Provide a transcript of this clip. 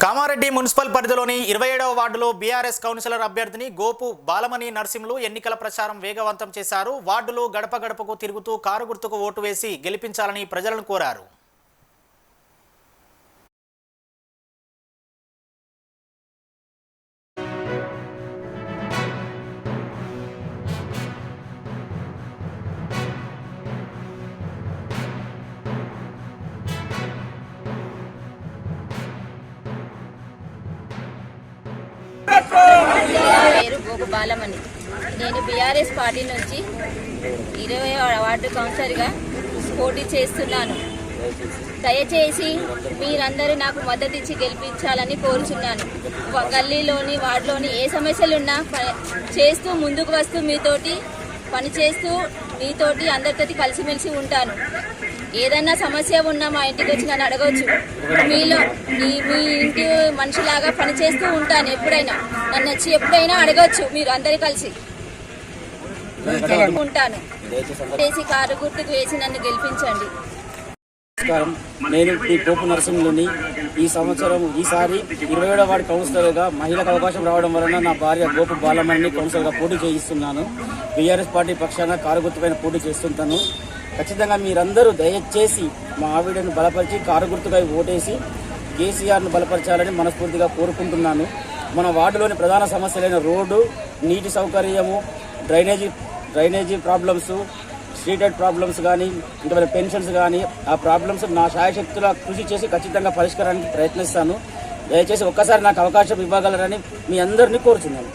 Kamareddy municipal పరిధిలోని 27వ వార్డులో BRS councillor అభ్యర్థిని గోపు బాలమణి నర్సింహులు ఎన్నికల ప్రచారం వేగవంతం చేశారు. వార్డులో గడప గడపకు తిరుగుతూ కారు గుర్తుకు ఓటు వేసి గెలిపించాలని ప్రజలను కోరారు. పేరు గోపు బాలమణి. నేను బీఆర్ఎస్ పార్టీ నుంచి 20వ వార్డు కౌన్సిలర్గా పోటీ చేస్తున్నాను. దయచేసి మీరందరూ నాకు మద్దతు ఇచ్చి గెలిపించాలని కోరుచున్నాను. గల్లీలోని వార్డులోని ఏ సమస్యలున్నా చేస్తూ ముందుకు వస్తూ మీతోటి పనిచేస్తూ మీతోటి అందరితోటి కలిసిమెలిసి ఉంటాను. ఏదన్నా సమస్య ఉన్నా మా ఇంటికి వచ్చి నన్ను అడగవచ్చు. మీలో మీ ఇంటి మనిషిలాగా పనిచేస్తూ ఉంటాను. ఎప్పుడైనా నన్ను వచ్చి ఎప్పుడైనా అడగవచ్చు. మీరు అందరు కలిసి ఉంటాను. చేసి కారు గుర్తుకు వేసి నన్ను గెలిపించండి. నమస్కారం, నేను గోపు నరసింహుని. ఈసారి 27వ వార్డు కౌన్సిలర్గా మహిళకు అవకాశం రావడం వలన నా భార్య గోపు బాలమణిని కౌన్సిలర్గా పోటీ చేయిస్తున్నాను. బీఆర్ఎస్ పార్టీ పక్షాన కారు గుర్తుపైన పోటీ చేస్తుంటాను. ఖచ్చితంగా మీరందరూ దయచేసి మా ఆవిడను బలపరిచి కారు గుర్తుపై ఓటేసి కేసీఆర్ను బలపరచాలని మనస్ఫూర్తిగా కోరుకుంటున్నాను. మన వార్డులోని ప్రధాన సమస్యలైన రోడ్డు, నీటి సౌకర్యము, drainage problems, street light problems కానీ, ఇంకా పెన్షన్స్ కానీ, ఆ ప్రాబ్లమ్స్ నా శాయశక్తుల కృషి చేసి ఖచ్చితంగా పరిష్కారానికి ప్రయత్నిస్తాను. దయచేసి ఒక్కసారి నాకు అవకాశం ఇవ్వగలరని మీ అందరినీ కోరుచున్నాను.